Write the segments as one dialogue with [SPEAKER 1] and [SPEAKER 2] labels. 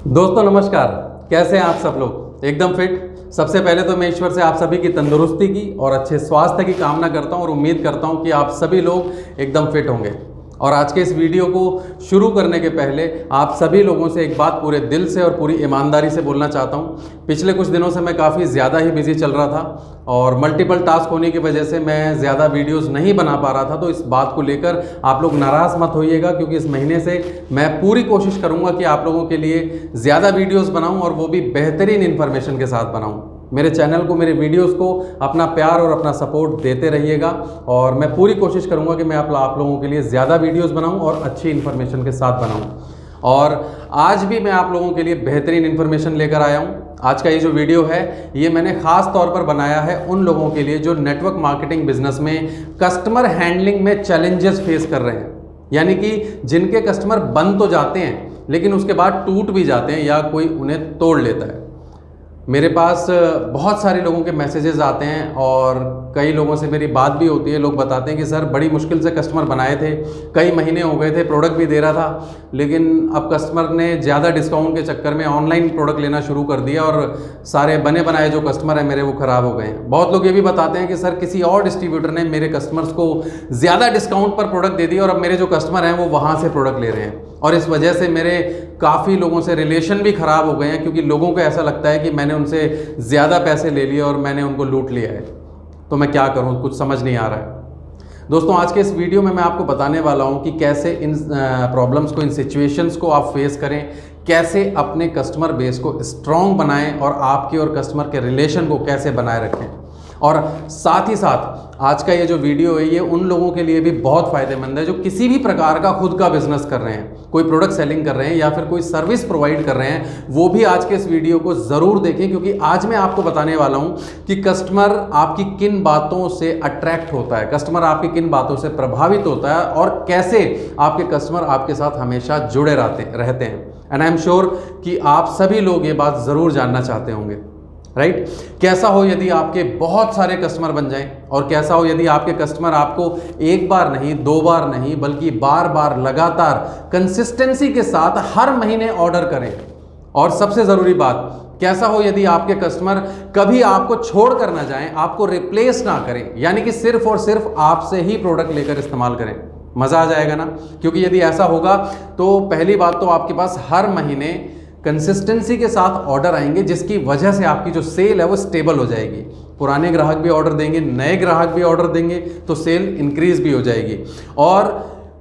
[SPEAKER 1] दोस्तों नमस्कार, कैसे हैं आप सब लोग? एकदम फिट। सबसे पहले तो मैं ईश्वर से आप सभी की तंदुरुस्ती की और अच्छे स्वास्थ्य की कामना करता हूं और उम्मीद करता हूं कि आप सभी लोग एकदम फिट होंगे। और आज के इस वीडियो को शुरू करने के पहले आप सभी लोगों से एक बात पूरे दिल से और पूरी ईमानदारी से बोलना चाहता हूं। पिछले कुछ दिनों से मैं काफ़ी ज़्यादा ही बिजी चल रहा था और मल्टीपल टास्क होने की वजह से मैं ज़्यादा वीडियोस नहीं बना पा रहा था। तो इस बात को लेकर आप लोग नाराज़ मत होइएगा, क्योंकि इस महीने से मैं पूरी कोशिश करूँगा कि आप लोगों के लिए ज़्यादा वीडियोज़ बनाऊँ और वो भी बेहतरीन इन्फॉर्मेशन के साथ बनाऊँ। मेरे चैनल को, मेरे वीडियोस को अपना प्यार और अपना सपोर्ट देते रहिएगा और मैं पूरी कोशिश करूंगा कि मैं आप लोगों के लिए ज़्यादा वीडियोस बनाऊं और अच्छी इन्फॉर्मेशन के साथ बनाऊं। और आज भी मैं आप लोगों के लिए बेहतरीन इन्फॉर्मेशन लेकर आया हूं। आज का ये जो वीडियो है ये मैंने ख़ास तौर पर बनाया है उन लोगों के लिए जो नेटवर्क मार्केटिंग बिजनेस में कस्टमर हैंडलिंग में चैलेंजेस फेस कर रहे हैं, यानी कि जिनके कस्टमर बन तो जाते हैं लेकिन उसके बाद टूट भी जाते हैं या कोई उन्हें तोड़ लेता है। मेरे पास बहुत सारे लोगों के मैसेजेस आते हैं और कई लोगों से मेरी बात भी होती है। लोग बताते हैं कि सर बड़ी मुश्किल से कस्टमर बनाए थे, कई महीने हो गए थे, प्रोडक्ट भी दे रहा था, लेकिन अब कस्टमर ने ज़्यादा डिस्काउंट के चक्कर में ऑनलाइन प्रोडक्ट लेना शुरू कर दिया और सारे बने बनाए जो कस्टमर हैं मेरे वो ख़राब हो गए हैं। बहुत लोग ये भी बताते हैं कि सर किसी और डिस्ट्रीब्यूटर ने मेरे कस्टमर्स को ज़्यादा डिस्काउंट पर प्रोडक्ट दे दिया और अब मेरे जो कस्टमर हैं वो वहाँ से प्रोडक्ट ले रहे हैं और इस वजह से मेरे काफ़ी लोगों से रिलेशन भी ख़राब हो गए हैं, क्योंकि लोगों को ऐसा लगता है कि मैंने उनसे ज़्यादा पैसे ले लिए और मैंने उनको लूट लिया है। तो मैं क्या करूं, कुछ समझ नहीं आ रहा है। दोस्तों आज के इस वीडियो में मैं आपको बताने वाला हूं कि कैसे इन प्रॉब्लम्स को, इन सिचुएशंस को आप फेस करें, कैसे अपने कस्टमर बेस को स्ट्रॉन्ग बनाएं और आपके और कस्टमर के रिलेशन को कैसे बनाए रखें। और साथ ही साथ आज का ये जो वीडियो है ये उन लोगों के लिए भी बहुत फ़ायदेमंद है जो किसी भी प्रकार का खुद का बिजनेस कर रहे हैं, कोई प्रोडक्ट सेलिंग कर रहे हैं या फिर कोई सर्विस प्रोवाइड कर रहे हैं। वो भी आज के इस वीडियो को ज़रूर देखें, क्योंकि आज मैं आपको बताने वाला हूं कि कस्टमर आपकी किन बातों से अट्रैक्ट होता है, कस्टमर आपकी किन बातों से प्रभावित होता है और कैसे आपके कस्टमर आपके साथ हमेशा जुड़े रहते हैं। एंड आई एम श्योर कि आप सभी लोग ये बात ज़रूर जानना चाहते होंगे, राइट? कैसा हो यदि आपके बहुत सारे कस्टमर बन जाएं और कैसा हो यदि आपके कस्टमर आपको एक बार नहीं, दो बार नहीं, बल्कि बार बार लगातार कंसिस्टेंसी के साथ हर महीने ऑर्डर करें। और सबसे ज़रूरी बात, कैसा हो यदि आपके कस्टमर कभी आपको छोड़ कर ना जाएं, आपको रिप्लेस ना करें, यानी कि सिर्फ और सिर्फ आपसे ही प्रोडक्ट लेकर इस्तेमाल करें। मज़ा आ जाएगा ना? क्योंकि यदि ऐसा होगा तो पहली बात तो आपके पास हर महीने कंसिस्टेंसी के साथ ऑर्डर आएंगे, जिसकी वजह से आपकी जो सेल है वो स्टेबल हो जाएगी। पुराने ग्राहक भी ऑर्डर देंगे, नए ग्राहक भी ऑर्डर देंगे, तो सेल इंक्रीज भी हो जाएगी और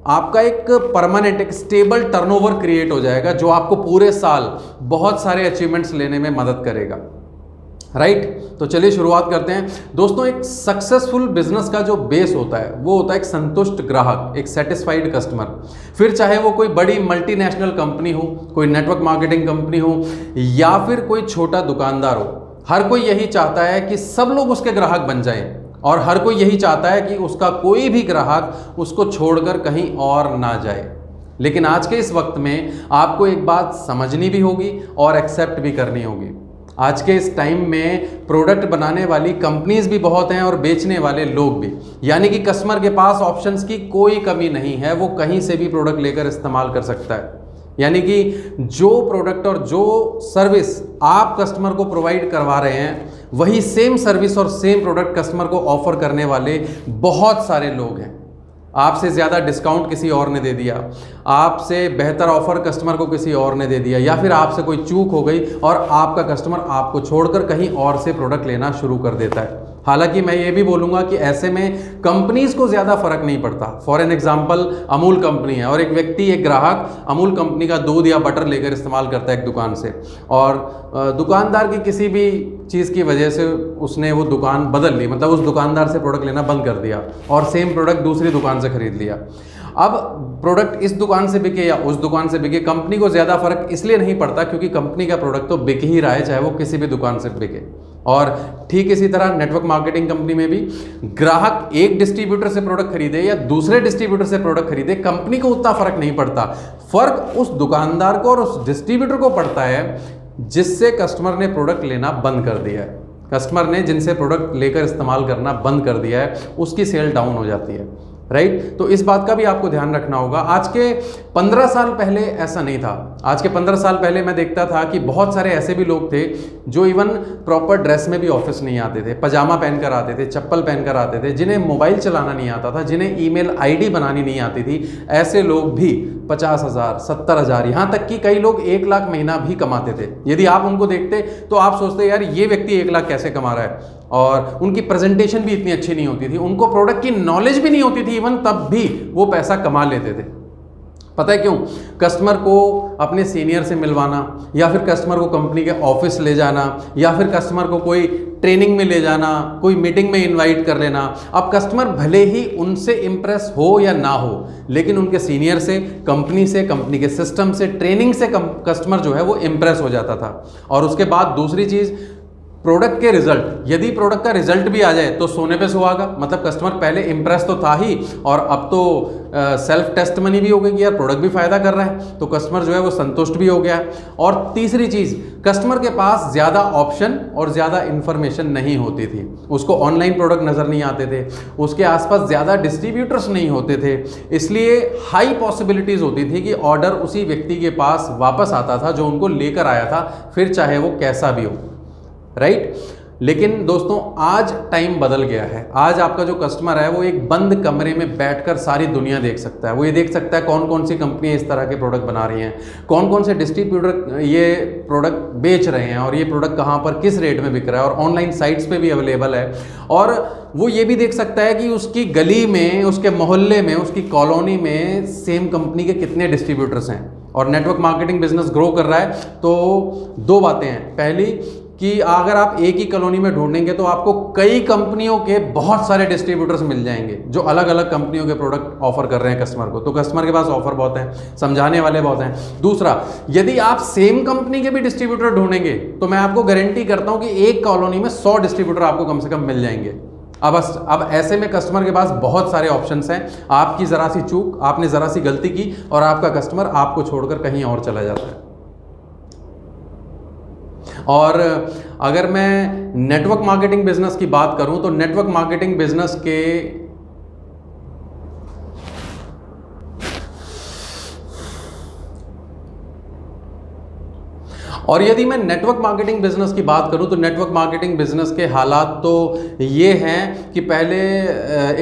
[SPEAKER 1] आपका एक परमानेंट, एक स्टेबल टर्नओवर क्रिएट हो जाएगा जो आपको पूरे साल बहुत सारे अचीवमेंट्स लेने में मदद करेगा, राइट? तो चलिए शुरुआत करते हैं। दोस्तों एक सक्सेसफुल बिजनेस का जो बेस होता है वो होता है एक संतुष्ट ग्राहक, एक सेटिस्फाइड कस्टमर। फिर चाहे वो कोई बड़ी मल्टीनेशनल कंपनी हो, कोई नेटवर्क मार्केटिंग कंपनी हो या फिर कोई छोटा दुकानदार हो, हर कोई यही चाहता है कि सब लोग उसके ग्राहक बन जाएं और हर कोई यही चाहता है कि उसका कोई भी ग्राहक उसको छोड़कर कहीं और ना जाए। लेकिन आज के इस वक्त में आपको एक बात समझनी भी होगी और एक्सेप्ट भी करनी होगी। आज के इस टाइम में प्रोडक्ट बनाने वाली कंपनीज भी बहुत हैं और बेचने वाले लोग भी, यानी कि कस्टमर के पास ऑप्शंस की कोई कमी नहीं है, वो कहीं से भी प्रोडक्ट लेकर इस्तेमाल कर सकता है। यानी कि जो प्रोडक्ट और जो सर्विस आप कस्टमर को प्रोवाइड करवा रहे हैं वही सेम सर्विस और सेम प्रोडक्ट कस्टमर को ऑफर करने वाले बहुत सारे लोग हैं। आपसे ज़्यादा डिस्काउंट किसी और ने दे दिया, आपसे बेहतर ऑफर कस्टमर को किसी और ने दे दिया, या फिर आपसे कोई चूक हो गई और आपका कस्टमर आपको छोड़कर कहीं और से प्रोडक्ट लेना शुरू कर देता है। हालांकि मैं ये भी बोलूँगा कि ऐसे में कंपनीज को ज़्यादा फर्क नहीं पड़ता। For an example Amul company है और एक व्यक्ति, एक ग्राहक अमूल कंपनी का दूध या बटर लेकर इस्तेमाल करता है एक दुकान से, और दुकानदार की किसी भी चीज़ की वजह से उसने वो दुकान बदल ली, मतलब उस दुकानदार से प्रोडक्ट लेना बंद कर दिया और सेम प्रोडक्ट दूसरी दुकान से खरीद लिया। अब प्रोडक्ट इस दुकान से बिके या उस दुकान से बिके, कंपनी को ज़्यादा फर्क इसलिए नहीं पड़ता क्योंकि कंपनी का प्रोडक्ट तो बिक ही रहा है, चाहे वो किसी भी दुकान से बिके। और ठीक इसी तरह नेटवर्क मार्केटिंग कंपनी में भी ग्राहक एक डिस्ट्रीब्यूटर से प्रोडक्ट खरीदे या दूसरे डिस्ट्रीब्यूटर से प्रोडक्ट खरीदे, कंपनी को उतना फर्क नहीं पड़ता। फर्क उस दुकानदार को और उस डिस्ट्रीब्यूटर को पड़ता है जिससे कस्टमर ने प्रोडक्ट लेना बंद कर दिया है। कस्टमर ने जिनसे प्रोडक्ट लेकर इस्तेमाल करना बंद कर दिया है उसकी सेल डाउन हो जाती है। राइट। तो इस बात का भी आपको ध्यान रखना होगा। आज के 15 साल पहले ऐसा नहीं था। आज के 15 साल पहले मैं देखता था कि बहुत सारे ऐसे भी लोग थे जो इवन प्रॉपर ड्रेस में भी ऑफिस नहीं आते थे, पजामा पहनकर आते थे, चप्पल पहनकर आते थे, जिन्हें मोबाइल चलाना नहीं आता था, जिन्हें ईमेल आईडी बनानी नहीं आती थी। ऐसे लोग भी 50,000, 70,000, यहाँ तक कि कई लोग 1 लाख महीना भी कमाते थे। यदि आप उनको देखते तो आप सोचते यार ये व्यक्ति 1 लाख कैसे कमा रहा है। और उनकी प्रेजेंटेशन भी इतनी अच्छी नहीं होती थी, उनको प्रोडक्ट की नॉलेज भी नहीं होती थी इवन, तब भी वो पैसा कमा लेते थे। पता है क्यों? कस्टमर को अपने सीनियर से मिलवाना, या फिर कस्टमर को कंपनी के ऑफिस ले जाना, या फिर कस्टमर को कोई ट्रेनिंग में ले जाना, कोई मीटिंग में इनवाइट कर लेना। अब कस्टमर भले ही उनसे इंप्रेस हो या ना हो, लेकिन उनके सीनियर से, कंपनी के सिस्टम से, ट्रेनिंग से कस्टमर जो है वो इंप्रेस हो जाता था। और उसके बाद दूसरी चीज़, प्रोडक्ट के रिजल्ट, यदि प्रोडक्ट का रिजल्ट भी आ जाए तो सोने पे सुहागा। मतलब कस्टमर पहले इंप्रेस तो था ही, और अब तो सेल्फ टेस्ट मनी भी हो गई कि यार प्रोडक्ट भी फायदा कर रहा है, तो कस्टमर जो है वो संतुष्ट भी हो गया। और तीसरी चीज़, कस्टमर के पास ज़्यादा ऑप्शन और ज़्यादा इन्फॉर्मेशन नहीं होती थी। उसको ऑनलाइन प्रोडक्ट नज़र नहीं आते थे, उसके आसपास ज़्यादा डिस्ट्रीब्यूटर्स नहीं होते थे, इसलिए हाई पॉसिबिलिटीज़ होती थी कि ऑर्डर उसी व्यक्ति के पास वापस आता था जो उनको लेकर आया था, फिर चाहे वो कैसा भी हो, राइट। लेकिन दोस्तों आज टाइम बदल गया है। आज आपका जो कस्टमर है वो एक बंद कमरे में बैठकर सारी दुनिया देख सकता है। वो ये देख सकता है कौन कौन सी कंपनियां इस तरह के प्रोडक्ट बना रही हैं, कौन कौन से डिस्ट्रीब्यूटर ये प्रोडक्ट बेच रहे हैं, और ये प्रोडक्ट कहाँ पर किस रेट में बिक रहा है, और ऑनलाइन साइट्स पे भी अवेलेबल है। और वो ये भी देख सकता है कि उसकी गली में, उसके मोहल्ले में, उसकी कॉलोनी में सेम कंपनी के कितने डिस्ट्रीब्यूटर्स हैं। और नेटवर्क मार्केटिंग बिजनेस ग्रो कर रहा है तो 2 बातें हैं। पहली कि अगर आप एक ही कॉलोनी में ढूंढेंगे तो आपको कई कंपनियों के बहुत सारे डिस्ट्रीब्यूटर्स मिल जाएंगे जो अलग अलग कंपनियों के प्रोडक्ट ऑफर कर रहे हैं कस्टमर को। तो कस्टमर के पास ऑफर बहुत हैं, समझाने वाले बहुत हैं। दूसरा, यदि आप सेम कंपनी के भी डिस्ट्रीब्यूटर ढूंढेंगे तो मैं आपको गारंटी करता हूं कि एक कॉलोनी में 100 डिस्ट्रीब्यूटर आपको कम से कम मिल जाएंगे। अब ऐसे में कस्टमर के पास बहुत सारे ऑप्शंस हैं। आपकी ज़रा सी चूक, आपने ज़रा सी गलती की और आपका कस्टमर आपको छोड़कर कहीं और चला जाता है। और अगर मैं नेटवर्क मार्केटिंग बिजनेस की बात करूं तो नेटवर्क मार्केटिंग बिजनेस के और यदि मैं नेटवर्क मार्केटिंग बिजनेस की बात करूं तो नेटवर्क मार्केटिंग बिजनेस के हालात तो ये हैं कि पहले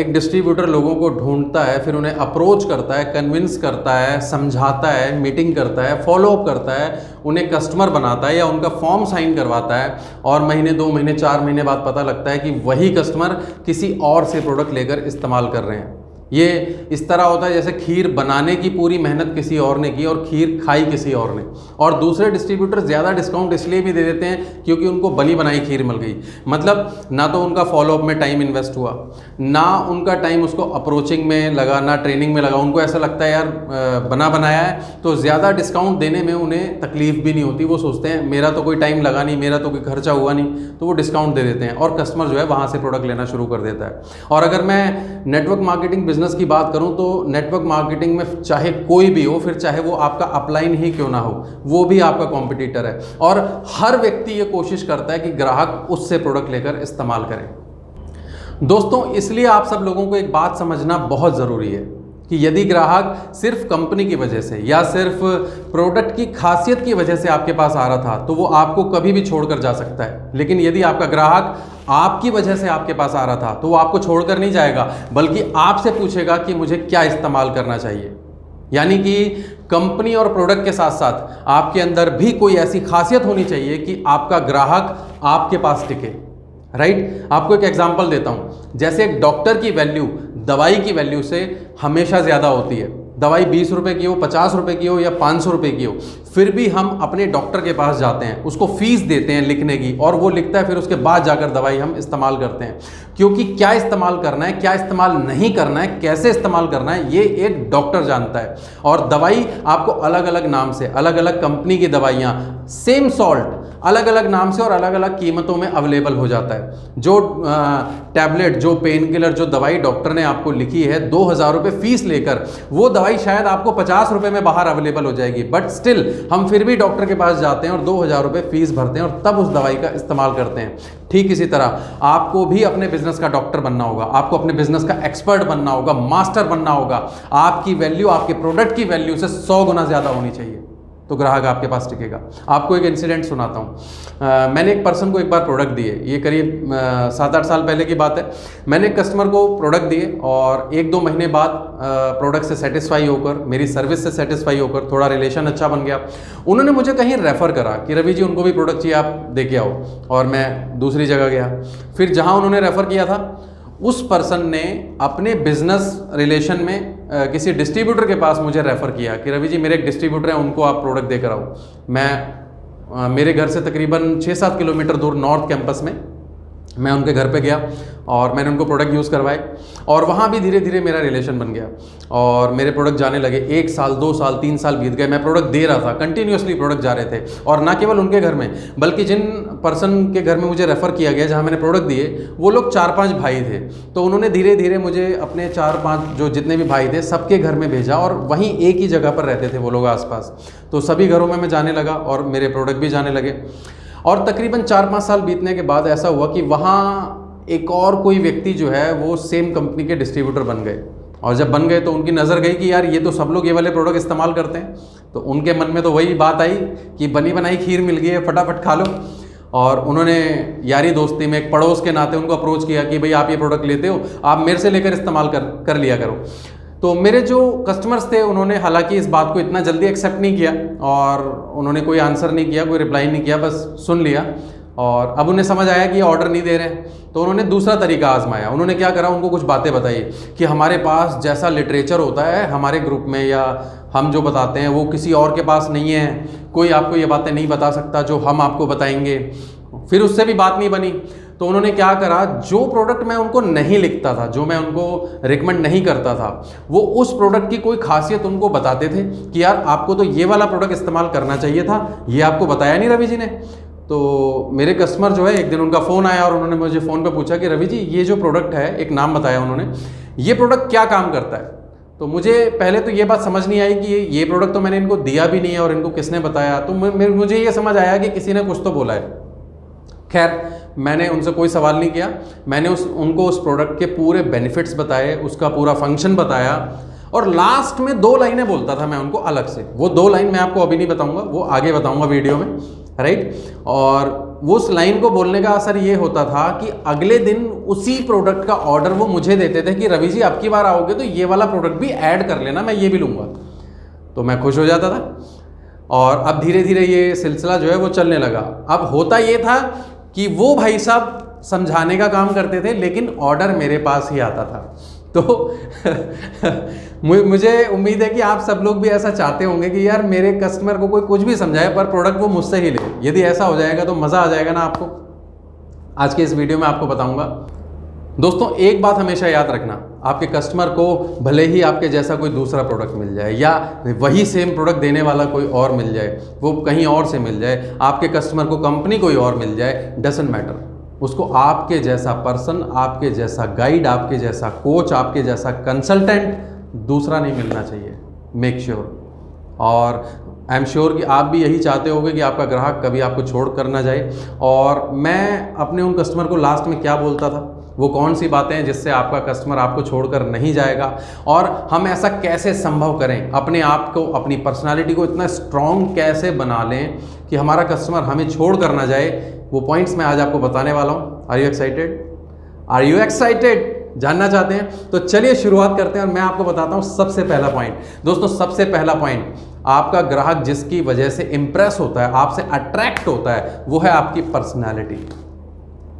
[SPEAKER 1] एक डिस्ट्रीब्यूटर लोगों को ढूंढता है, फिर उन्हें अप्रोच करता है, कन्विंस करता है, समझाता है, मीटिंग करता है, फॉलोअप करता है, उन्हें कस्टमर बनाता है या उनका फॉर्म साइन करवाता है, और महीने 2 महीने 4 महीने बाद पता लगता है कि वही कस्टमर किसी और से प्रोडक्ट लेकर इस्तेमाल कर रहे हैं। ये इस तरह होता है जैसे खीर बनाने की पूरी मेहनत किसी और ने की और खीर खाई किसी और ने। और दूसरे डिस्ट्रीब्यूटर ज़्यादा डिस्काउंट इसलिए भी दे देते हैं क्योंकि उनको बनी बनाई खीर मिल गई। मतलब ना तो उनका फॉलोअप में टाइम इन्वेस्ट हुआ, ना उनका टाइम उसको अप्रोचिंग में लगा, ना ट्रेनिंग में लगा। उनको ऐसा लगता है यार बना बनाया है, तो ज़्यादा डिस्काउंट देने में उन्हें तकलीफ भी नहीं होती। वो सोचते हैं मेरा तो कोई टाइम लगा नहीं, मेरा तो कोई खर्चा हुआ नहीं, तो वो डिस्काउंट दे देते हैं और कस्टमर जो है वहाँ से प्रोडक्ट लेना शुरू कर देता है। और अगर मैं नेटवर्क मार्केटिंग बिजनेस की बात करूं तो नेटवर्क मार्केटिंग में चाहे कोई भी हो, फिर चाहे वो आपका अपलाइन ही क्यों ना हो, वो भी आपका कॉम्पिटिटर है। और हर व्यक्ति ये कोशिश करता है कि ग्राहक उससे प्रोडक्ट लेकर इस्तेमाल करें। दोस्तों, इसलिए आप सब लोगों को एक बात समझना बहुत ज़रूरी है कि यदि ग्राहक सिर्फ कंपनी की वजह से या सिर्फ प्रोडक्ट की खासियत की वजह से आपके पास आ रहा था तो वो आपको कभी भी छोड़कर जा सकता है। लेकिन यदि आपका ग्राहक आपकी वजह से आपके पास आ रहा था तो वो आपको छोड़कर नहीं जाएगा, बल्कि आपसे पूछेगा कि मुझे क्या इस्तेमाल करना चाहिए। यानी कि कंपनी और प्रोडक्ट के साथ साथ आपके अंदर भी कोई ऐसी खासियत होनी चाहिए कि आपका ग्राहक आपके पास टिके, राइट। आपको एक एग्जांपल देता हूं। जैसे एक डॉक्टर की वैल्यू दवाई की वैल्यू से हमेशा ज़्यादा होती है। दवाई 20 रुपये की हो, 50 रुपये की हो या 500 रुपये की हो, फिर भी हम अपने डॉक्टर के पास जाते हैं, उसको फीस देते हैं लिखने की, और वो लिखता है, फिर उसके बाद जाकर दवाई हम इस्तेमाल करते हैं। क्योंकि क्या इस्तेमाल करना है, क्या इस्तेमाल नहीं करना है, कैसे इस्तेमाल करना है, ये एक डॉक्टर जानता है। और दवाई आपको अलग अलग नाम से, अलग अलग कंपनी की दवाइयाँ, सेम सॉल्ट अलग अलग नाम से और अलग अलग कीमतों में अवेलेबल हो जाता है। जो टैबलेट, जो पेन किलर, जो दवाई डॉक्टर ने आपको लिखी है 2000 रुपये फीस लेकर, वो दवाई शायद आपको 50 रुपये में बाहर अवेलेबल हो जाएगी, बट स्टिल हम फिर भी डॉक्टर के पास जाते हैं और 2000 रुपये फीस भरते हैं और तब उस दवाई का इस्तेमाल करते हैं। ठीक इसी तरह आपको भी अपने बिजनेस का डॉक्टर बनना होगा, आपको अपने बिजनेस का एक्सपर्ट बनना होगा, मास्टर बनना होगा। आपकी वैल्यू आपके प्रोडक्ट की वैल्यू से 100 गुना ज़्यादा होनी चाहिए, तो ग्राहक आपके पास टिकेगा। आपको एक इंसिडेंट सुनाता हूँ। मैंने एक पर्सन को एक बार प्रोडक्ट दिए, ये करीब 7-8 साल पहले की बात है। मैंने एक कस्टमर को प्रोडक्ट दिए और 1-2 महीने बाद प्रोडक्ट से सेटिस्फाई होकर, मेरी सर्विस से सेटिस्फाई होकर, थोड़ा रिलेशन अच्छा बन गया। उन्होंने मुझे कहीं रेफ़र करा कि रवि जी उनको भी प्रोडक्ट चाहिए, आप दे के आओ, और मैं दूसरी जगह गया। फिर जहाँ उन्होंने रेफ़र किया था, उस पर्सन ने अपने बिजनेस रिलेशन में किसी डिस्ट्रीब्यूटर के पास मुझे रेफ़र किया कि रवि जी मेरे एक डिस्ट्रीब्यूटर हैं, उनको आप प्रोडक्ट देकर आओ। मेरे घर से तकरीबन 6-7 किलोमीटर दूर नॉर्थ कैंपस में मैं उनके घर पे गया और मैंने उनको प्रोडक्ट यूज़ करवाए और वहाँ भी धीरे धीरे मेरा रिलेशन बन गया और मेरे प्रोडक्ट जाने लगे। 1 साल, 2 साल, 3 साल बीत गए, मैं प्रोडक्ट दे रहा था, कंटिन्यूसली प्रोडक्ट जा रहे थे। और ना केवल उनके घर में, बल्कि जिन पर्सन के घर में मुझे रेफ़र किया गया, जहाँ मैंने प्रोडक्ट दिए, वो लोग 4-5 भाई थे। तो उन्होंने धीरे धीरे मुझे अपने 4-5 जो जितने भी भाई थे सबके घर में भेजा और वहीं एक ही जगह पर रहते थे वो लोग आसपास। तो सभी घरों में मैं जाने लगा और मेरे प्रोडक्ट भी जाने लगे। और तकरीबन 4-5 साल बीतने के बाद ऐसा हुआ कि वहाँ एक और कोई व्यक्ति जो है वो सेम कंपनी के डिस्ट्रीब्यूटर बन गए। और जब बन गए तो उनकी नज़र गई कि यार ये तो सब लोग ये वाले प्रोडक्ट इस्तेमाल करते हैं। तो उनके मन में तो वही बात आई कि बनी बनाई खीर मिल गई है, फटाफट खा लो। और उन्होंने यारी दोस्ती में एक पड़ोस के नाते उनको अप्रोच किया कि भाई आप ये प्रोडक्ट लेते हो, आप मेरे से लेकर इस्तेमाल कर लिया करो। तो मेरे जो कस्टमर्स थे उन्होंने हालांकि इस बात को इतना जल्दी एक्सेप्ट नहीं किया और उन्होंने कोई आंसर नहीं किया, कोई रिप्लाई नहीं किया, बस सुन लिया। और अब उन्हें समझ आया कि ये ऑर्डर नहीं दे रहे हैं, तो उन्होंने दूसरा तरीका आजमाया। उन्होंने क्या करा, उनको कुछ बातें बताई कि हमारे पास जैसा लिटरेचर होता है हमारे ग्रुप में या हम जो बताते हैं वो किसी और के पास नहीं है, कोई आपको ये बातें नहीं बता सकता जो हम आपको बताएंगे। फिर उससे भी बात नहीं बनी, तो उन्होंने क्या करा, जो प्रोडक्ट मैं उनको नहीं लिखता था, जो मैं उनको रिकमेंड नहीं करता था, वो उस प्रोडक्ट की कोई खासियत उनको बताते थे कि यार आपको तो ये वाला प्रोडक्ट इस्तेमाल करना चाहिए था, ये आपको बताया नहीं रवि जी ने। तो मेरे कस्टमर जो है, एक दिन उनका फ़ोन आया और उन्होंने मुझे फ़ोन पे पूछा कि रवि जी ये जो प्रोडक्ट है, एक नाम बताया उन्होंने, ये प्रोडक्ट क्या काम करता है। तो मुझे पहले तो ये बात समझ नहीं आई कि ये प्रोडक्ट तो मैंने इनको दिया भी नहीं है और इनको किसने बताया। तो मुझे ये समझ आया कि किसी ने कुछ तो बोला है। खैर, मैंने उनसे कोई सवाल नहीं किया, मैंने उनको उस प्रोडक्ट के पूरे बेनिफिट्स बताए, उसका पूरा फंक्शन बताया और लास्ट में 2 लाइनें बोलता था मैं उनको अलग से। वो 2 लाइन मैं आपको अभी नहीं बताऊंगा, वो आगे बताऊंगा वीडियो में, राइट। और वो उस लाइन को बोलने का असर ये होता था कि अगले दिन उसी प्रोडक्ट का ऑर्डर वो मुझे देते थे कि रवि जी अब की बार आओगे तो ये वाला प्रोडक्ट भी ऐड कर लेना, मैं ये भी लूँगा। तो मैं खुश हो जाता था और अब धीरे धीरे ये सिलसिला जो है वो चलने लगा। अब होता ये था कि वो भाई साहब समझाने का काम करते थे लेकिन ऑर्डर मेरे पास ही आता था। तो मुझे उम्मीद है कि आप सब लोग भी ऐसा चाहते होंगे कि यार मेरे कस्टमर को कोई कुछ भी समझाए पर प्रोडक्ट वो मुझसे ही ले। यदि ऐसा हो जाएगा तो मज़ा आ जाएगा ना आपको। आज के इस वीडियो में आपको बताऊंगा। दोस्तों, एक बात हमेशा याद रखना, आपके कस्टमर को भले ही आपके जैसा कोई दूसरा प्रोडक्ट मिल जाए या वही सेम प्रोडक्ट देने वाला कोई और मिल जाए, वो कहीं और से मिल जाए, आपके कस्टमर को कंपनी कोई और मिल जाए, डजंट मैटर। उसको आपके जैसा पर्सन, आपके जैसा गाइड, आपके जैसा कोच, आपके जैसा कंसल्टेंट दूसरा नहीं मिलना चाहिए। Make sure. और आई एम श्योर कि आप भी यही चाहते होंगे कि आपका ग्राहक कभी आपको छोड़ कर ना जाए। और मैं अपने उन कस्टमर को लास्ट में क्या बोलता था, वो कौन सी बातें हैं जिससे आपका कस्टमर आपको छोड़कर नहीं जाएगा, और हम ऐसा कैसे संभव करें, अपने आप को, अपनी पर्सनालिटी को इतना स्ट्रॉन्ग कैसे बना लें कि हमारा कस्टमर हमें छोड़ कर ना जाए, वो पॉइंट्स मैं आज आपको बताने वाला हूँ। Are you excited? Are you excited? जानना चाहते हैं? तो चलिए शुरुआत करते हैं और मैं आपको बताता हूँ सबसे पहला पॉइंट। दोस्तों, सबसे पहला पॉइंट, आपका ग्राहक जिसकी वजह से इंप्रेस होता है, आपसे अट्रैक्ट होता है, वो है आपकी पर्सनैलिटी।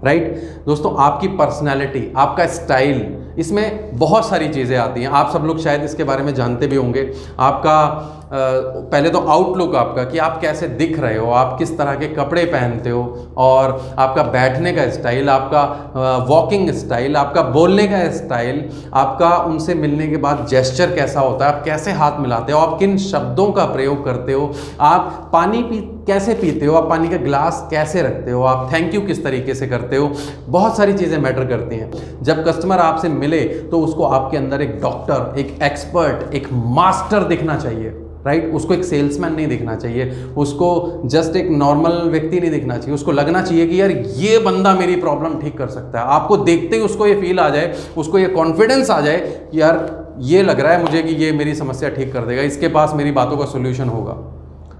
[SPEAKER 1] राइट दोस्तों, आपकी पर्सनैलिटी, आपका स्टाइल, इसमें बहुत सारी चीज़ें आती हैं। आप सब लोग शायद इसके बारे में जानते भी होंगे। आपका पहले तो आउटलुक आपका कि आप कैसे दिख रहे हो, आप किस तरह के कपड़े पहनते हो, और आपका बैठने का स्टाइल, आपका वॉकिंग स्टाइल, आपका बोलने का स्टाइल, आपका उनसे मिलने के बाद जेस्चर कैसा होता है, आप कैसे हाथ मिलाते हो, आप किन शब्दों का प्रयोग करते हो, आप पानी कैसे पीते हो, आप पानी का गिलास कैसे रखते हो, आप थैंक यू किस तरीके से करते हो। बहुत सारी चीज़ें मैटर करती हैं। जब कस्टमर आपसे मिले तो उसको आपके अंदर एक डॉक्टर, एक एक्सपर्ट, एक मास्टर दिखना चाहिए, राइट। उसको एक सेल्समैन नहीं दिखना चाहिए, उसको जस्ट एक नॉर्मल व्यक्ति नहीं दिखना चाहिए। उसको लगना चाहिए कि यार ये बंदा मेरी प्रॉब्लम ठीक कर सकता है। आपको देखते ही उसको ये फील आ जाए, उसको ये कॉन्फिडेंस आ जाए कि यार ये लग रहा है मुझे कि ये मेरी समस्या ठीक कर देगा, इसके पास मेरी बातों का सोल्यूशन होगा।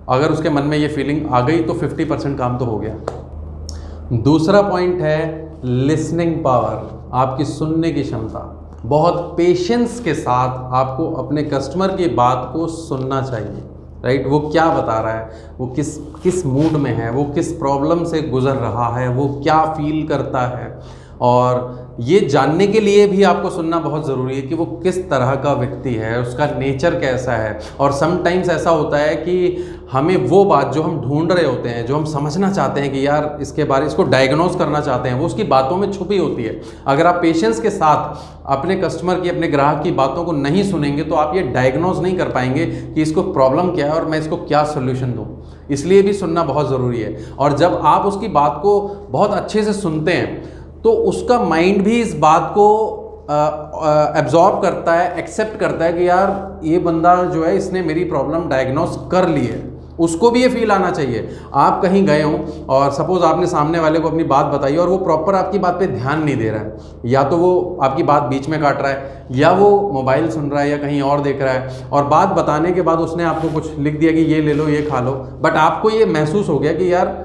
[SPEAKER 1] अगर उसके मन में ये फीलिंग आ गई तो 50% काम तो हो गया। दूसरा पॉइंट है लिसनिंग पावर, आपकी सुनने की क्षमता। बहुत पेशेंस के साथ आपको अपने कस्टमर की बात को सुनना चाहिए, राइट। वो क्या बता रहा है, वो किस मूड में है, वो किस प्रॉब्लम से गुजर रहा है, वो क्या फील करता है, और ये जानने के लिए भी आपको सुनना बहुत ज़रूरी है कि वो किस तरह का व्यक्ति है, उसका नेचर कैसा है। और समटाइम्स ऐसा होता है कि हमें वो बात जो हम ढूंढ रहे होते हैं, जो हम समझना चाहते हैं कि यार इसके बारे, इसको डायग्नोज करना चाहते हैं, वो उसकी बातों में छुपी होती है। अगर आप पेशेंस के साथ अपने कस्टमर की, अपने ग्राहक की बातों को नहीं सुनेंगे तो आप ये डायग्नोज नहीं कर पाएंगे कि इसको प्रॉब्लम क्या है और मैं इसको क्या सोल्यूशन दूँ। इसलिए भी सुनना बहुत ज़रूरी है। और जब आप उसकी बात को बहुत अच्छे से सुनते हैं तो उसका माइंड भी इस बात को एब्जॉर्ब करता है, एक्सेप्ट करता है कि यार ये बंदा जो है इसने मेरी प्रॉब्लम डायग्नोस कर ली है। उसको भी ये फील आना चाहिए। आप कहीं गए हो और सपोज आपने सामने वाले को अपनी बात बताई और वो प्रॉपर आपकी बात पे ध्यान नहीं दे रहा है, या तो वो आपकी बात बीच में काट रहा है, या वो मोबाइल सुन रहा है, या कहीं और देख रहा है, और बात बताने के बाद उसने आपको कुछ लिख दिया कि ये ले लो, ये खा लो, बट आपको ये महसूस हो गया कि यार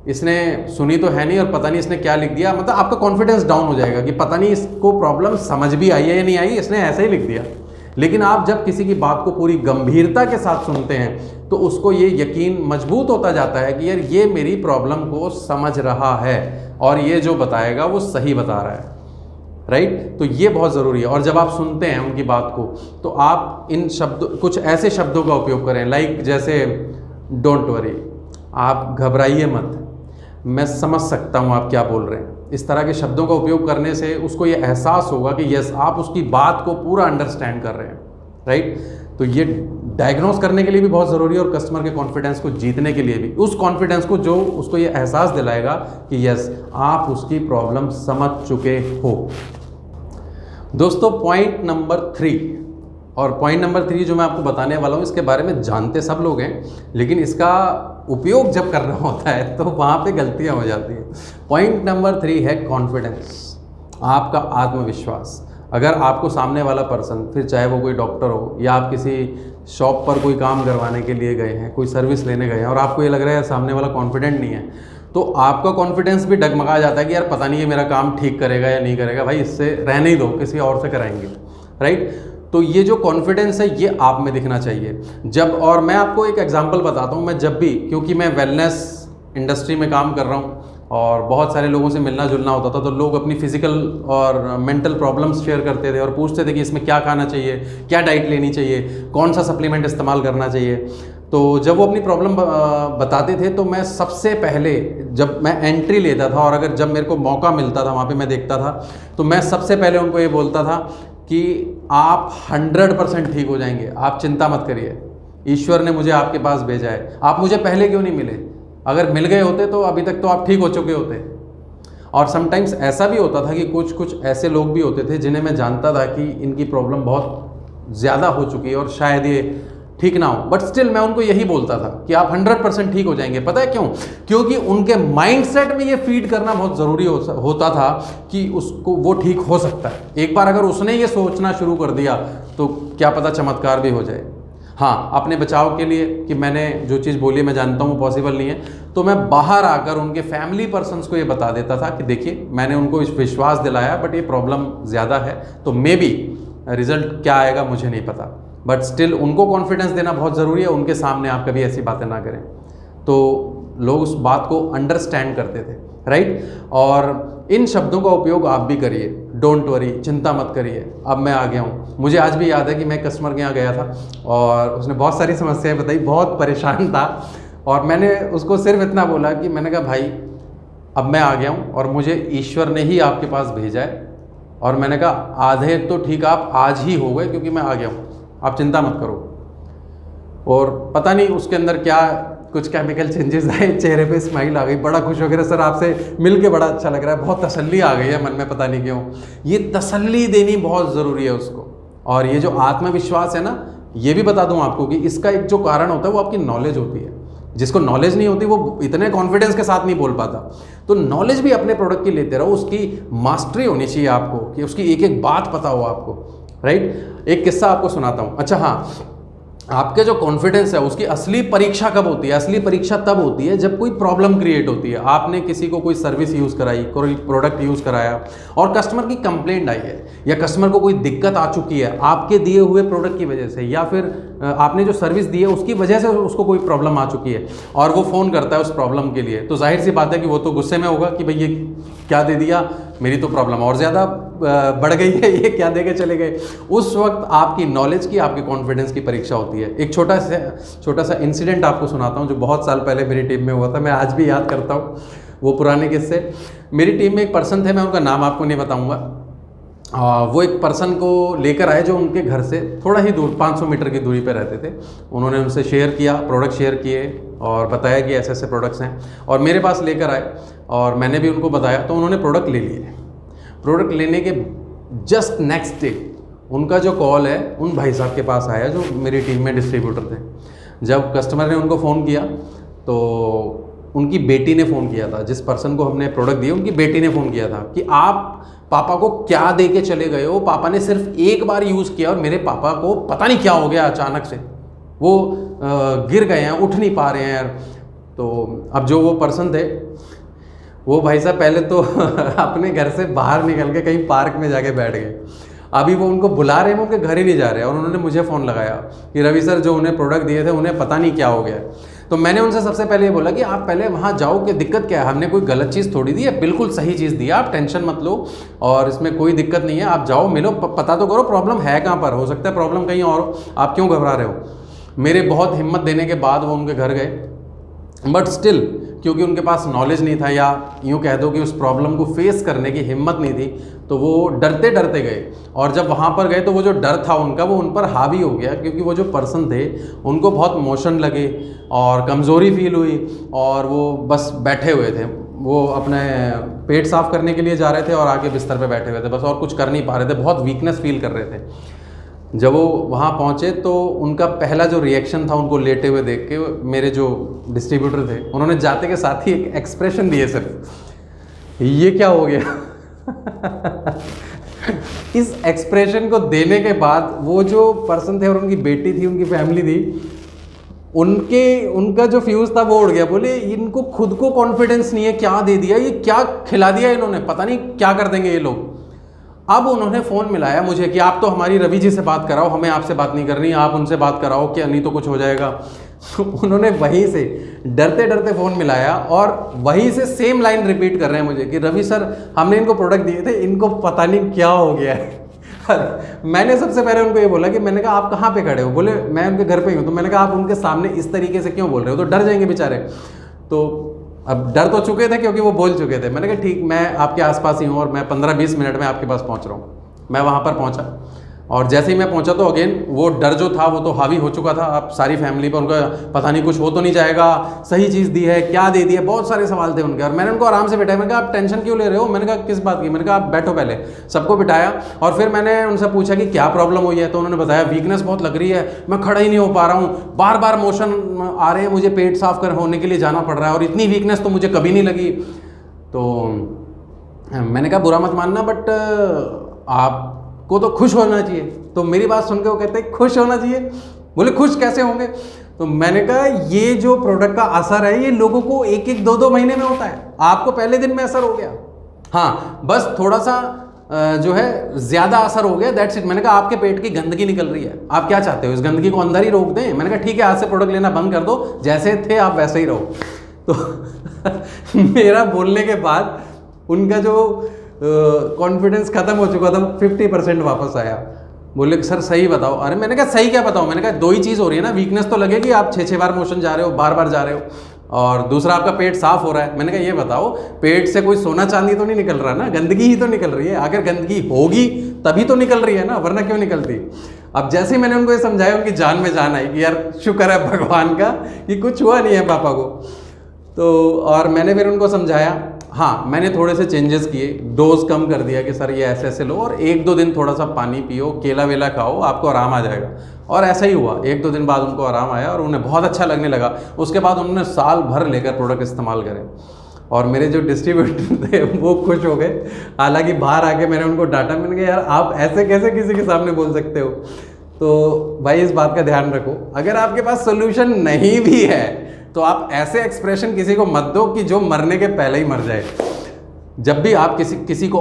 [SPEAKER 1] इसने सुनी तो है नहीं और पता नहीं इसने क्या लिख दिया। मतलब आपका कॉन्फिडेंस डाउन हो जाएगा कि पता नहीं इसको प्रॉब्लम समझ भी आई है या नहीं आई, इसने ऐसे ही लिख दिया। लेकिन आप जब किसी की बात को पूरी गंभीरता के साथ सुनते हैं तो उसको ये यकीन मजबूत होता जाता है कि यार ये मेरी प्रॉब्लम को समझ रहा है और ये जो बताएगा वो सही बता रहा है, राइट। तो ये बहुत ज़रूरी है। और जब आप सुनते हैं उनकी बात को तो आप इन कुछ ऐसे शब्दों का उपयोग करें, लाइक जैसे डोंट वरी, आप घबराइए मत, मैं समझ सकता हूँ आप क्या बोल रहे हैं। इस तरह के शब्दों का उपयोग करने से उसको ये एहसास होगा कि यस, आप उसकी बात को पूरा अंडरस्टैंड कर रहे हैं, राइट। तो ये डायग्नोस करने के लिए भी बहुत ज़रूरी है और कस्टमर के कॉन्फिडेंस को जीतने के लिए भी, उस कॉन्फिडेंस को जो उसको ये एहसास दिलाएगा कि यस, आप उसकी प्रॉब्लम समझ चुके हो। दोस्तों, पॉइंट नंबर 3, और पॉइंट नंबर 3 जो मैं आपको बताने वाला हूँ इसके बारे में जानते सब लोग हैं, लेकिन इसका उपयोग जब करना होता है तो वहाँ पे गलतियाँ हो जाती हैं। पॉइंट नंबर 3 है कॉन्फिडेंस, आपका आत्मविश्वास। अगर आपको सामने वाला पर्सन, फिर चाहे वो कोई डॉक्टर हो या आप किसी शॉप पर कोई काम करवाने के लिए गए हैं, कोई सर्विस लेने गए हैं और आपको ये लग रहा है सामने वाला कॉन्फिडेंट नहीं है, तो आपका कॉन्फिडेंस भी डगमगा जाता है कि यार पता नहीं ये मेरा काम ठीक करेगा या नहीं करेगा, भाई इससे रहने ही दो, किसी और से कराएंगे, राइट। तो ये जो कॉन्फिडेंस है ये आप में दिखना चाहिए। जब, और मैं आपको एक एग्जांपल बताता हूँ, मैं जब भी, क्योंकि मैं वेलनेस इंडस्ट्री में काम कर रहा हूँ और बहुत सारे लोगों से मिलना जुलना होता था, तो लोग अपनी फिजिकल और मेंटल प्रॉब्लम्स शेयर करते थे और पूछते थे कि इसमें क्या खाना चाहिए, क्या डाइट लेनी चाहिए, कौन सा सप्लीमेंट इस्तेमाल करना चाहिए। तो जब वो अपनी प्रॉब्लम बताते थे तो मैं सबसे पहले, जब मैं एंट्री लेता था और अगर जब मेरे को मौका मिलता था वहाँ पे मैं देखता था, तो मैं सबसे पहले उनको ये बोलता था कि आप 100% ठीक हो जाएंगे, आप चिंता मत करिए, ईश्वर ने मुझे आपके पास भेजा है। आप मुझे पहले क्यों नहीं मिले? अगर मिल गए होते तो अभी तक तो आप ठीक हो चुके होते। और समटाइम्स ऐसा भी होता था कि कुछ ऐसे लोग भी होते थे जिन्हें मैं जानता था कि इनकी प्रॉब्लम बहुत ज़्यादा हो चुकी है और शायद ये ठीक ना हो, बट स्टिल मैं उनको यही बोलता था कि आप 100% ठीक हो जाएंगे। पता है क्यों? क्योंकि उनके माइंडसेट में ये फीड करना बहुत ज़रूरी होता था कि उसको, वो ठीक हो सकता है। एक बार अगर उसने ये सोचना शुरू कर दिया तो क्या पता चमत्कार भी हो जाए। हाँ, अपने बचाव के लिए कि मैंने जो चीज़ बोली मैं जानता हूँ पॉसिबल नहीं है, तो मैं बाहर आकर उनके फैमिली पर्सन्स को ये बता देता था कि देखिए मैंने उनको विश्वास दिलाया, बट ये प्रॉब्लम ज़्यादा है, तो मे बी रिजल्ट क्या आएगा मुझे नहीं पता, बट स्टिल उनको कॉन्फिडेंस देना बहुत ज़रूरी है। उनके सामने आप कभी ऐसी बातें ना करें, तो लोग उस बात को अंडरस्टैंड करते थे, राइट। और इन शब्दों का उपयोग आप भी करिए। डोंट वरी, चिंता मत करिए, अब मैं आ गया हूँ। मुझे आज भी याद है कि मैं कस्टमर के यहाँ गया था और उसने बहुत सारी समस्याएं बताई, बहुत परेशान था, और मैंने उसको सिर्फ इतना बोला कि मैंने कहा भाई अब मैं आ गया हूँ और मुझे ईश्वर ने ही आपके पास भेजा है, और मैंने कहा आधे तो ठीक आप आज ही हो गए क्योंकि मैं आ गया हूँ, आप चिंता मत करो। और पता नहीं उसके अंदर क्या कुछ केमिकल चेंजेस आए, चेहरे पे स्माइल आ गई, बड़ा खुश हो गया, सर आपसे मिल के बड़ा अच्छा लग रहा है, बहुत तसल्ली आ गई है मन में, पता नहीं क्यों। ये तसल्ली देनी बहुत ज़रूरी है उसको। और ये जो आत्मविश्वास है ना, ये भी बता दूं आपको कि इसका एक जो कारण होता है वो आपकी नॉलेज होती है। जिसको नॉलेज नहीं होती वो इतने कॉन्फिडेंस के साथ नहीं बोल पाता। तो नॉलेज भी अपने प्रोडक्ट की लेते रहो, उसकी मास्टरी होनी चाहिए आपको, कि उसकी एक एक बात पता हो आपको, राइट। एक किस्सा आपको सुनाता हूँ। अच्छा हाँ, आपके जो कॉन्फिडेंस है उसकी असली परीक्षा कब होती है? असली परीक्षा तब होती है जब कोई प्रॉब्लम क्रिएट होती है। आपने किसी को कोई सर्विस यूज़ कराई, कोई प्रोडक्ट यूज़ कराया और कस्टमर की कंप्लेंट आई है, या कस्टमर को कोई दिक्कत आ चुकी है आपके दिए हुए प्रोडक्ट की वजह से, या फिर आपने जो सर्विस दी है उसकी वजह से उसको कोई प्रॉब्लम आ चुकी है और वो फ़ोन करता है उस प्रॉब्लम के लिए। तो जाहिर सी बात है कि वो तो गुस्से में होगा कि भाई ये क्या दे दिया, मेरी तो प्रॉब्लम और ज़्यादा बढ़ गई है, ये क्या दे के चले गए। उस वक्त आपकी नॉलेज की, आपके कॉन्फिडेंस की परीक्षा होती है। एक छोटा सा इंसिडेंट आपको सुनाता हूँ जो बहुत साल पहले मेरी टीम में हुआ था, मैं आज भी याद करता हूँ वो पुराने किस्से। मेरी टीम में एक पर्सन थे, मैं उनका नाम आपको नहीं बताऊँगा। वो एक पर्सन को लेकर आए जो उनके घर से थोड़ा ही दूर 500 मीटर की दूरी पर रहते थे। उन्होंने उनसे शेयर किया, प्रोडक्ट शेयर किए और बताया कि ऐसे ऐसे प्रोडक्ट्स हैं, और मेरे पास लेकर आए और मैंने भी उनको बताया। तो उन्होंने प्रोडक्ट ले लिए। प्रोडक्ट लेने के जस्ट नेक्स्ट डे उनका जो कॉल है उन भाई साहब के पास आया जो मेरी टीम में डिस्ट्रीब्यूटर थे। जब कस्टमर ने उनको फ़ोन किया तो उनकी बेटी ने फ़ोन किया था, जिस पर्सन को हमने प्रोडक्ट दिए उनकी बेटी ने फ़ोन किया था कि आप पापा को क्या दे के चले गए हो, पापा ने सिर्फ एक बार यूज़ किया और मेरे पापा को पता नहीं क्या हो गया, अचानक से वो गिर गए हैं, उठ नहीं पा रहे हैं यार। तो अब जो वो पर्सन थे वो भाई साहब पहले तो अपने घर से बाहर निकल के कहीं पार्क में जाके बैठ गए। अभी वो उनको बुला रहे हैं, वो उनके घर ही नहीं जा रहे हैं, और उन्होंने मुझे फ़ोन लगाया कि रवि सर जो उन्हें प्रोडक्ट दिए थे उन्हें पता नहीं क्या हो गया। तो मैंने उनसे सबसे पहले ये बोला कि आप पहले वहाँ जाओ कि दिक्कत क्या है, हमने कोई गलत चीज़ थोड़ी दी है, बिल्कुल सही चीज़ दी है, आप टेंशन मत लो और इसमें कोई दिक्कत नहीं है, आप जाओ मिलो, पता तो करो प्रॉब्लम है कहाँ पर, हो सकता है प्रॉब्लम कहीं और हो, आप क्यों घबरा रहे हो। मेरे बहुत हिम्मत देने के बाद वो उनके घर गए, बट स्टिल क्योंकि उनके पास नॉलेज नहीं था, या यूँ कह दो कि उस प्रॉब्लम को फेस करने की हिम्मत नहीं थी, तो वो डरते डरते गए। और जब वहाँ पर गए तो वो जो डर था उनका वो उन पर हावी हो गया, क्योंकि वो जो पर्सन थे उनको बहुत मोशन लगे और कमज़ोरी फील हुई, और वो बस बैठे हुए थे। वो अपने पेट साफ़ करने के लिए जा रहे थे और आके बिस्तर पे बैठे हुए थे बस, और कुछ कर नहीं पा रहे थे, बहुत वीकनेस फील कर रहे थे। जब वो वहाँ पहुँचे तो उनका पहला जो रिएक्शन था उनको लेटे हुए देख के, मेरे जो डिस्ट्रीब्यूटर थे उन्होंने जाते के साथ ही एक एक्सप्रेशन दिए, सिर्फ ये क्या हो गया। इस एक्सप्रेशन को देने के बाद वो जो पर्सन थे और उनकी बेटी थी, उनकी फैमिली थी, उनका जो फ्यूज़ था वो उड़ गया। बोले इनको खुद को कॉन्फिडेंस नहीं है, क्या दे दिया, ये क्या खिला दिया इन्होंने, पता नहीं क्या कर देंगे ये लोग। अब उन्होंने फ़ोन मिलाया मुझे कि आप तो हमारी रवि जी से बात कराओ, हमें आपसे बात नहीं करनी, आप उनसे बात कराओ, क्या नहीं तो कुछ हो जाएगा। उन्होंने वहीं से डरते डरते फ़ोन मिलाया और वहीं से सेम लाइन रिपीट कर रहे हैं मुझे कि रवि सर हमने इनको प्रोडक्ट दिए थे, इनको पता नहीं क्या हो गया है। मैंने सबसे पहले उनको ये बोला कि मैंने कहा आप कहाँ पे खड़े हो, बोले मैं उनके घर पे ही हूँ। तो मैंने कहा आप उनके सामने इस तरीके से क्यों बोल रहे हो, तो डर जाएंगे बेचारे। तो अब डर तो चुके थे क्योंकि वो बोल चुके थे। मैंने कहा ठीक, मैं आपके आसपास ही हूँ और मैं 15-20 मिनट में आपके पास पहुँच रहा हूँ। मैं वहाँ पर पहुँचा और जैसे ही मैं पहुंचा तो अगेन वो डर जो था वो तो हावी हो चुका था। अब सारी फैमिली पर उनका पता नहीं कुछ हो तो नहीं जाएगा, सही चीज़ दी है, क्या दे दी है, बहुत सारे सवाल थे उनके। और मैंने उनको आराम से बिठाया, मैंने कहा आप टेंशन क्यों ले रहे हो, मैंने कहा किस बात की, मैंने कहा आप बैठो पहले। सबको बिठाया और फिर मैंने उनसे पूछा कि क्या प्रॉब्लम हुई है। तो उन्होंने बताया वीकनेस बहुत लग रही है, मैं खड़ा ही नहीं हो पा रहा हूँ, बार बार मोशन आ रहे हैं, मुझे पेट साफ कर होने के लिए जाना पड़ रहा है, और इतनी वीकनेस तो मुझे कभी नहीं लगी। तो मैंने कहा बुरा मत मानना, बट आपको तो खुश होना चाहिए। तो मेरी बात सुन के वो कहते हैं खुश होना चाहिए। बोले खुश कैसे होंगे। तो मैंने कहा ये जो प्रोडक्ट का असर है ये लोगों को 1-1, 2-2 महीने में होता है, आपको पहले दिन में असर हो गया। हाँ बस थोड़ा सा जो है ज़्यादा असर हो गया, दैट्स इट। मैंने कहा आपके पेट की गंदगी निकल रही है, आप क्या चाहते हो, इस गंदगी को अंदर ही रोक दें। मैंने कहा ठीक है, आज से प्रोडक्ट लेना बंद कर दो, जैसे थे आप वैसे ही रहो। तो मेरा बोलने के बाद उनका जो कॉन्फिडेंस खत्म हो चुका था, 50% वापस आया। बोले सर सही बताओ। अरे मैंने कहा सही क्या बताओ, मैंने कहा दो ही चीज़ हो रही है ना, वीकनेस तो लगेगी, आप 6-6 बार मोशन जा रहे हो, बार बार जा रहे हो, और दूसरा आपका पेट साफ हो रहा है। मैंने कहा ये बताओ, पेट से कोई सोना चांदी तो नहीं निकल रहा ना, गंदगी ही तो निकल रही है। अगर गंदगी होगी तभी तो निकल रही है ना, वरना क्यों निकलती। अब जैसे ही मैंने उनको ये समझाया, उनकी जान में जान आई कि यार शुक्र है भगवान का कि कुछ हुआ नहीं है पापा को। तो और मैंने फिर उनको समझाया, हाँ मैंने थोड़े से चेंजेस किए, डोज कम कर दिया कि सर ये ऐसे ऐसे लो, और 1-2 दिन थोड़ा सा पानी पियो, केला वेला खाओ, आपको आराम आ जाएगा। और ऐसा ही हुआ, 1-2 दिन बाद उनको आराम आया और उन्हें बहुत अच्छा लगने लगा। उसके बाद उन्होंने साल भर लेकर प्रोडक्ट इस्तेमाल करे, और मेरे जो डिस्ट्रीब्यूटर थे वो खुश हो गए। हालांकि बाहर आके मैंने उनको डांटा, मैंने कहा यार आप ऐसे कैसे किसी के सामने बोल सकते हो। तो भाई इस बात का ध्यान रखो, अगर आपके पास सोल्यूशन नहीं भी है तो आप ऐसे एक्सप्रेशन किसी को मत दो कि जो मरने के पहले ही मर जाए। जब भी आप किसी को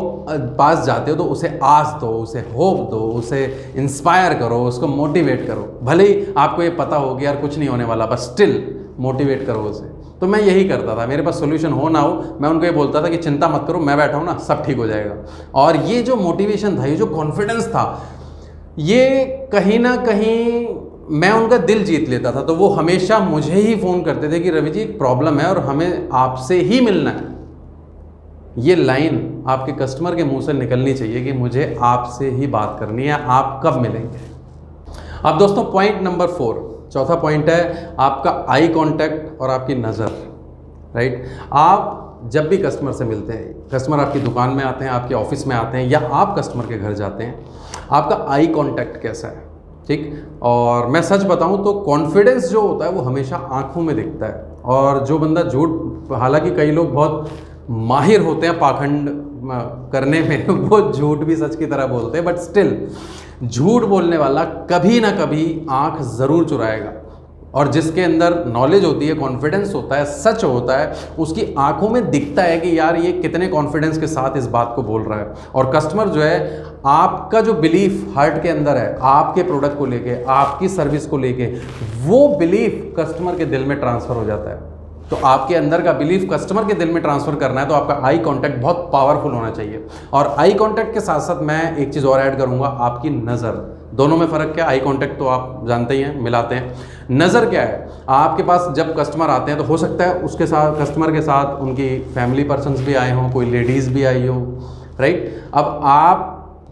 [SPEAKER 1] पास जाते हो तो उसे आस दो, उसे होप दो, उसे इंस्पायर करो, उसको मोटिवेट करो। भले ही आपको ये पता हो कि यार कुछ नहीं होने वाला, बस स्टिल मोटिवेट करो उसे। तो मैं यही करता था, मेरे पास सोल्यूशन हो ना हो, मैं उनको ये बोलता था कि चिंता मत करो, मैं बैठा हूँ ना, सब ठीक हो जाएगा। और ये जो मोटिवेशन था, ये जो कॉन्फिडेंस था, ये कहीं ना कहीं मैं उनका दिल जीत लेता था। तो वो हमेशा मुझे ही फ़ोन करते थे कि रवि जी एक प्रॉब्लम है और हमें आपसे ही मिलना है। ये लाइन आपके कस्टमर के मुंह से निकलनी चाहिए कि मुझे आपसे ही बात करनी है, आप कब मिलेंगे। अब दोस्तों पॉइंट नंबर 4, चौथा पॉइंट है आपका आई कांटेक्ट और आपकी नज़र। राइट, आप जब भी कस्टमर से मिलते हैं, कस्टमर आपकी दुकान में आते हैं, आपके ऑफिस में आते हैं, या आप कस्टमर के घर जाते हैं, आपका आई कांटेक्ट कैसा है। ठीक, और मैं सच बताऊं तो कॉन्फिडेंस जो होता है वो हमेशा आंखों में दिखता है। और जो बंदा झूठ, हालांकि कई लोग बहुत माहिर होते हैं पाखंड करने में, वो झूठ भी सच की तरह बोलते हैं, बट स्टिल झूठ बोलने वाला कभी ना कभी आंख ज़रूर चुराएगा। और जिसके अंदर नॉलेज होती है, कॉन्फिडेंस होता है, सच होता है, उसकी आंखों में दिखता है कि यार ये कितने कॉन्फिडेंस के साथ इस बात को बोल रहा है। और कस्टमर जो है, आपका जो बिलीफ हार्ट के अंदर है आपके प्रोडक्ट को लेके, आपकी सर्विस को लेके, वो बिलीफ कस्टमर के दिल में ट्रांसफ़र हो जाता है। तो आपके अंदर का बिलीफ कस्टमर के दिल में ट्रांसफ़र करना है तो आपका आई कांटेक्ट बहुत पावरफुल होना चाहिए। और आई कांटेक्ट के साथ साथ मैं एक चीज़ और ऐड करूंगा, आपकी नज़र। दोनों में फ़र्क क्या है? आई कांटेक्ट तो आप जानते ही हैं, मिलाते हैं। नज़र क्या है? आपके पास जब कस्टमर आते हैं तो हो सकता है उसके साथ, कस्टमर के साथ उनकी फैमिली पर्सन्स भी आए हों, कोई लेडीज़ भी आई हो। राइट, अब आप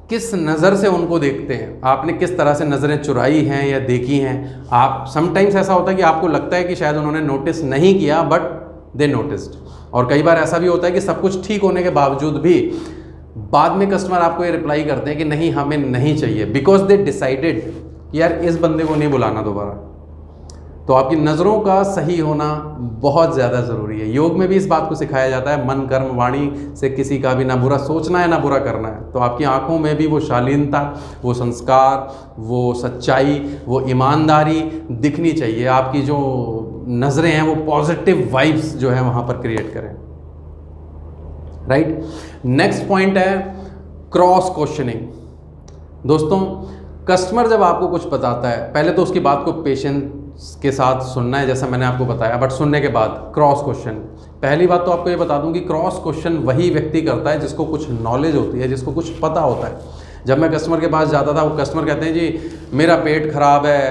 [SPEAKER 1] किस नज़र से उनको देखते हैं, आपने किस तरह से नज़रें चुराई हैं या देखी हैं। आप समटाइम्स ऐसा होता है कि आपको लगता है कि शायद उन्होंने नोटिस नहीं किया, बट दे नोटिस्ड। और कई बार ऐसा भी होता है कि सब कुछ ठीक होने के बावजूद भी बाद में कस्टमर आपको ये रिप्लाई करते हैं कि नहीं हमें नहीं चाहिए, बिकॉज दे डिसाइडेड कि यार इस बंदे को नहीं बुलाना दोबारा। तो आपकी नज़रों का सही होना बहुत ज़्यादा ज़रूरी है। योग में भी इस बात को सिखाया जाता है, मन कर्म वाणी से किसी का भी ना बुरा सोचना है ना बुरा करना है। तो आपकी आंखों में भी वो शालीनता, वो संस्कार, वो सच्चाई, वो ईमानदारी दिखनी चाहिए। आपकी जो नज़रें हैं वो पॉजिटिव वाइब्स जो है वहाँ पर क्रिएट करें। राइट, नेक्स्ट पॉइंट है क्रॉस क्वेश्चनिंग। दोस्तों, कस्टमर जब आपको कुछ बताता है, पहले तो उसकी बात को पेशेंस के साथ सुनना है, जैसा मैंने आपको बताया, बट सुनने के बाद क्रॉस क्वेश्चन। पहली बात तो आपको ये बता दूं कि क्रॉस क्वेश्चन वही व्यक्ति करता है जिसको कुछ नॉलेज होती है, जिसको कुछ पता होता है। जब मैं कस्टमर के पास जाता था, वो कस्टमर कहते हैं जी मेरा पेट खराब है,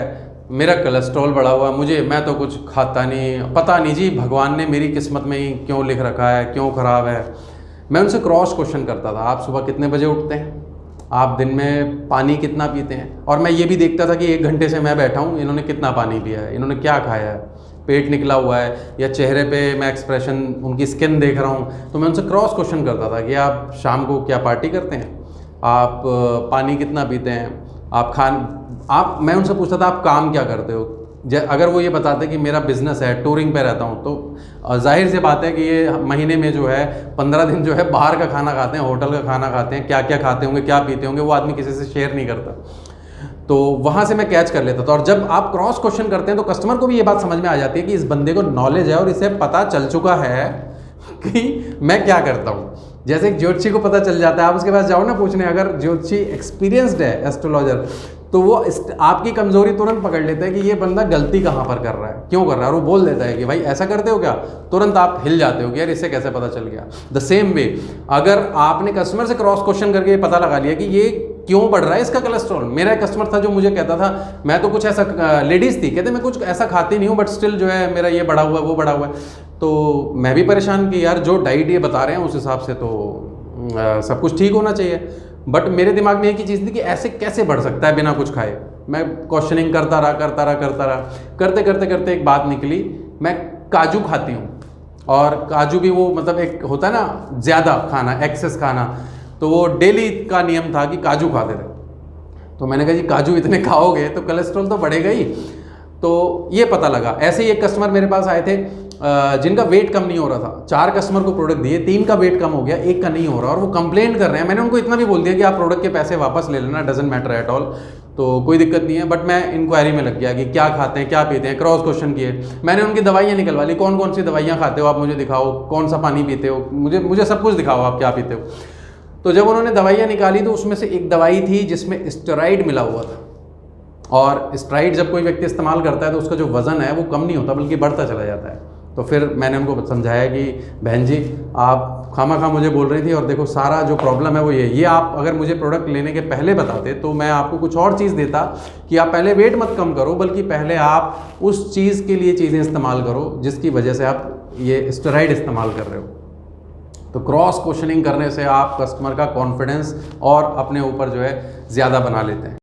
[SPEAKER 1] मेरा कोलेस्ट्रॉल बढ़ा हुआ, मैं तो कुछ खाता नहीं, पता नहीं जी भगवान ने मेरी किस्मत में ही क्यों लिख रखा है, क्यों ख़राब है। मैं उनसे क्रॉस क्वेश्चन करता था, आप सुबह कितने बजे उठते हैं, आप दिन में पानी कितना पीते हैं। और मैं ये भी देखता था कि 1 घंटे से मैं बैठा हूँ, इन्होंने कितना पानी पिया है, इन्होंने क्या खाया है, पेट निकला हुआ है या चेहरे पे मैं एक्सप्रेशन, उनकी स्किन देख रहा हूँ। तो मैं उनसे क्रॉस क्वेश्चन करता था कि आप शाम को क्या पार्टी करते हैं, आप पानी कितना पीते हैं, मैं उनसे पूछता था आप काम क्या करते हो। अगर वो ये बताते कि मेरा बिज़नेस है, टूरिंग पे रहता हूँ, तो जाहिर सी बात है कि ये महीने में जो है 15 दिन जो है बाहर का खाना खाते हैं, होटल का खाना खाते हैं, क्या क्या खाते होंगे, क्या पीते होंगे, वो आदमी किसी से शेयर नहीं करता। तो वहाँ से मैं कैच कर लेता था। और जब आप क्रॉस क्वेश्चन करते हैं तो कस्टमर को भी ये बात समझ में आ जाती है कि इस बंदे को नॉलेज है और इसे पता चल चुका है कि मैं क्या करता हूँ। जैसे एक ज्योतिषी को पता चल जाता है, आप उसके पास जाओ ना पूछने, अगर ज्योतिषी एक्सपीरियंसड है, एस्ट्रोलॉजर, तो वो आपकी कमज़ोरी तुरंत पकड़ लेता है कि ये बंदा गलती कहाँ पर कर रहा है, क्यों कर रहा है, और वो बोल देता है कि भाई ऐसा करते हो क्या, तुरंत आप हिल जाते हो कि यार इससे कैसे पता चल गया। द सेम वे अगर आपने कस्टमर से क्रॉस क्वेश्चन करके ये पता लगा लिया कि ये क्यों बढ़ रहा है इसका कोलेस्ट्रॉल। मेरा एक कस्टमर था जो मुझे कहता था, मैं तो कुछ ऐसा, लेडीज़ थी, कहते मैं कुछ ऐसा खाती नहीं हूँ बट स्टिल जो है मेरा ये बढ़ा हुआ है वो बढ़ा हुआ है। तो मैं भी परेशान कि यार जो डाइट ये बता रहे हैं उस हिसाब से तो सब कुछ ठीक होना चाहिए, बट मेरे दिमाग में एक ही चीज़ थी कि ऐसे कैसे बढ़ सकता है बिना कुछ खाए। मैं क्वेश्चनिंग करता रहा, करते करते एक बात निकली, मैं काजू खाती हूँ, और काजू भी वो मतलब एक होता है ना ज़्यादा खाना, एक्सेस खाना, तो वो डेली का नियम था कि काजू खाते थे। तो मैंने कहा जी काजू इतने खाओगे तो कोलेस्ट्रॉल तो बढ़ेगा ही। तो ये पता लगा। ऐसे ही एक कस्टमर मेरे पास आए थे जिनका वेट कम नहीं हो रहा था। 4 कस्टमर को प्रोडक्ट दिए, 3 का वेट कम हो गया, 1 का नहीं हो रहा, और वो कंप्लेंट कर रहे हैं। मैंने उनको इतना भी बोल दिया कि आप प्रोडक्ट के पैसे वापस ले लेना, डजेंट मैटर एट ऑल, तो कोई दिक्कत नहीं है। बट मैं इंक्वायरी में लग गया कि क्या खाते हैं, क्या पीते हैं, क्रॉस क्वेश्चन किए। मैंने उनकी दवाइयाँ निकलवा ली, कौन कौन सी दवाइयाँ खाते हो आप मुझे दिखाओ, कौन सा पानी पीते हो, मुझे सब कुछ दिखाओ आप क्या पीते हो। तो जब उन्होंने दवाइयाँ निकाली तो उसमें से एक दवाई थी जिसमें स्टेरॉइड मिला हुआ था, और स्टेरॉइड जब कोई व्यक्ति इस्तेमाल करता है तो उसका जो वज़न है वो कम नहीं होता बल्कि बढ़ता चला जाता है। तो फिर मैंने उनको समझाया कि बहन जी आप खामा मुझे बोल रही थी, और देखो सारा जो प्रॉब्लम है वो ये आप अगर मुझे प्रोडक्ट लेने के पहले बताते तो मैं आपको कुछ और चीज़ देता कि आप पहले वेट मत कम करो, बल्कि पहले आप उस चीज़ के लिए चीज़ें इस्तेमाल करो जिसकी वजह से आप ये स्टेरॉइड इस्तेमाल कर रहे हो। तो क्रॉस क्वेश्चनिंग करने से आप कस्टमर का कॉन्फिडेंस और अपने ऊपर जो है ज़्यादा बना लेते हैं।